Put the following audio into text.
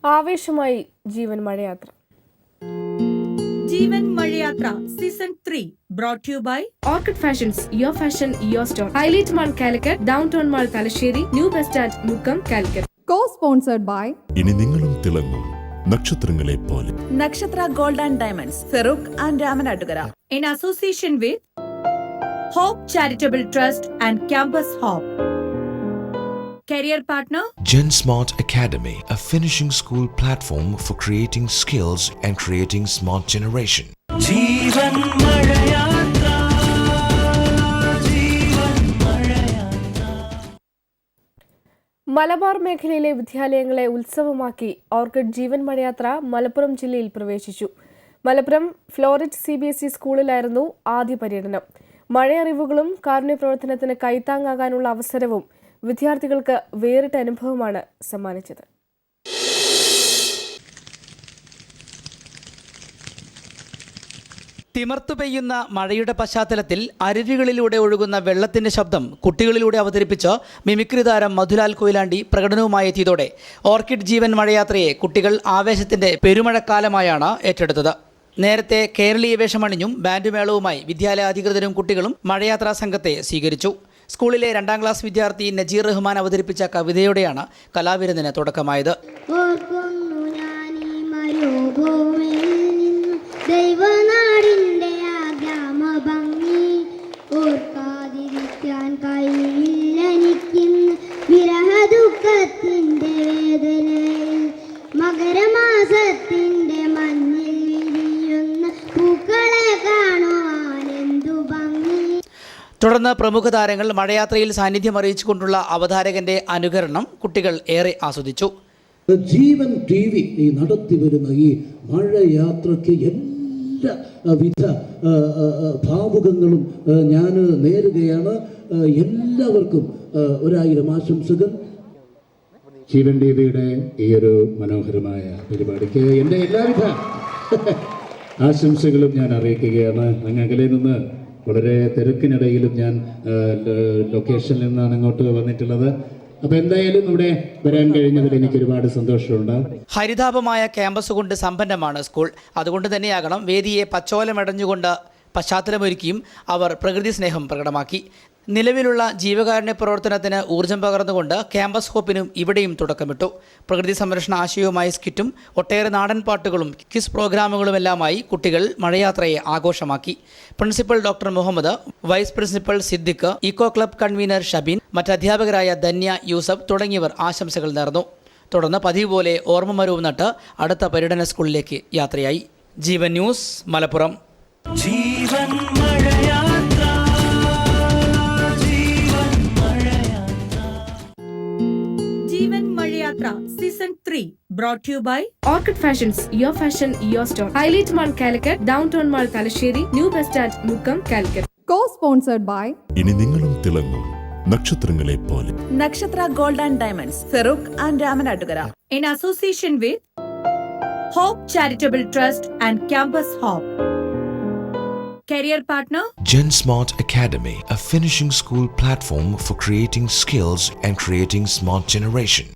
ആവേശമായി ജീവൻ മഴയാത്ര. ജീവൻ മഴയാത്ര season 3 brought to you by Orchid Fashions, your fashion, your store. Highlight Mall Calicut, Downtown Mall Talasheri, New Bus Stand, Mukkam, Calicut. Co-sponsored by ഇനി നിങ്ങളും തിളങ്ങും നക്ഷത്രങ്ങളെ പോലെ. Nakshatra Gold and Diamonds, Farooq and Ramanattukara. In association with Hope Charitable Trust and Campus Hope. Career partner GenSmart Academy, a finishing school platform for creating skills and creating smart generation. ജീവൻ മഴയാത്ര ജീവൻ മഴയാത്ര. മലബാർ മേഖലയിലെ വിദ്യാലയങ്ങളെ ഉത്സവമാക്കി orchid ജീവൻ മഴയാത്ര മലപ്പുറം ജില്ലയിൽ പ്രവേശിച്ചു. Malappuram ഫ്ലോറിറ്റ് CBSE സ്കൂളിലായിരുന്നു ആദ്യ പര്യടനം. മഴയറിവുകളും കാരുണ്യ പ്രവർത്തനത്തിന് കൈത്താങ്ങാകാനുള്ള അവസരവും വിദ്യാർത്ഥികൾക്ക് വേറിട്ട അനുഭവമാണ് സമ്മാനിച്ചത്. തിമർത്തു പെയ്യുന്ന മഴയുടെ പശ്ചാത്തലത്തിൽ അരുവികളിലൂടെ ഒഴുകുന്ന വെള്ളത്തിന്റെ ശബ്ദം കുട്ടികളിലൂടെ അവതരിപ്പിച്ച് മിമിക്രി താരം മധുലാൽ കൊയിലാണ്ടി പ്രകടനവുമായി എത്തിയതോടെ ഓർക്കിഡ് ജീവൻ മഴയാത്രയെ കുട്ടികൾ ആവേശത്തിന്റെ പെരുമഴക്കാലമായാണ് ഏറ്റെടുത്തത്. നേരത്തെ കേരളീയ വേഷമണിഞ്ഞും ബാൻഡുമേളവുമായി വിദ്യാലയ അധികൃതരും കുട്ടികളും മഴയാത്രാ സംഘത്തെ സ്വീകരിച്ചു. സ്കൂളിലെ 2ാം ക്ലാസ് വിദ്യാർത്ഥി നജീർ റഹ്മാൻ അവതരിപ്പിച്ച കവിതയോടെയാണ് കലാവിരുന്നിന് തുടക്കമായത്. മകരമാസത്തിന്റെ മഞ്ഞിൽ വിരിയുന്ന പൂക്കളെ കാണുവാൻ എന്തു ഭംഗി. തുടർന്ന് പ്രമുഖ താരങ്ങൾ മഴയാത്രയിൽ സാന്നിധ്യം അറിയിച്ചുകൊണ്ടുള്ള അവതാരകന്റെ അനുകരണം കുട്ടികൾ ഏറെ ആസ്വദിച്ചു. ജീവൻ TV ഈ നടത്തി വരുന്ന ഈ മഴയാത്രയ്ക്ക് എല്ലാവിധ ഭാവുകങ്ങളും ഞാൻ നേരുകയാണ്. എല്ലാവർക്കും 1000 ആശംസകൾ. ജീവൻ TVയുടെ ഈ ഒരു മനോഹരമായ പരിപാടിക്ക് എൻ്റെ എല്ലാവിധ ആശംസകളും ഞാൻ അറിയിക്കുകയാണ്. അങ്ങ് അകലെ നിന്ന് വളരെ തിരക്കിനിടയിലും ഞാൻ ലൊക്കേഷനിൽ നിന്നാണ് ഇങ്ങോട്ട് വന്നിട്ടുള്ളത്. അപ്പോൾ എന്തായാലും ഇവിടെ വരാൻ കഴിഞ്ഞതിൽ എനിക്ക് ഒരുപാട് സന്തോഷമുണ്ട്. ഹരിതാപമായ ക്യാമ്പസ് കൊണ്ട് സമ്പന്നമാണ് സ്കൂൾ. അതുകൊണ്ട് തന്നെയാകണം വേദിയെ പച്ചോലമടഞ്ഞുകൊണ്ട് പശ്ചാത്തലമൊരുക്കിയും അവർ പ്രകൃതി സ്നേഹം പ്രകടമാക്കി. നിലവിലുള്ള ജീവകാരുണ്യ പ്രവർത്തനത്തിന് ഊർജ്ജം പകർന്നുകൊണ്ട് ക്യാമ്പസ് ഹോപ്പിനും ഇവിടെയും തുടക്കമിട്ടു. പ്രകൃതി സംരക്ഷണ ആശയവുമായി സ്കിറ്റും ഒട്ടേറെ നാടൻ പാട്ടുകളും ക്വിസ് പ്രോഗ്രാമുകളുമെല്ലാമായി കുട്ടികൾ മഴയാത്രയെ ആഘോഷമാക്കി. Principal doctor Muhammad, vice principal Siddique, eco club convener Shabeen, മറ്റ് അധ്യാപകരായ ധന്യ, യൂസഫ് തുടങ്ങിയവർ ആശംസകൾ നേർന്നു. തുടർന്ന് പതിവ് പോലെ ഓർമ്മമരവും നട്ട് അടുത്ത പര്യടന സ്കൂളിലേക്ക് യാത്രയായി. ജീവൻ ന്യൂസ്, മലപ്പുറം. ജീവൻ മഴയാത്ര ജീവൻ മഴയാത്ര. ജീവൻ മഴയാത്ര season 3 brought to you by Orchid Fashions, your fashion, your store. Highlight Mall Calicut, Downtown Mall Talasheri, New Bus Stand, Mukkam, Calicut. Co-sponsored by ഇനി നിങ്ങളും തിളങ്ങും നക്ഷത്രങ്ങളെ പോലെ. Nakshatra Gold and Diamonds, Farooq and Ramanattukara. In association with Hope Charitable Trust and Campus Hope. Career partner GenSmart Academy, a finishing school platform for creating skills and creating smart generation.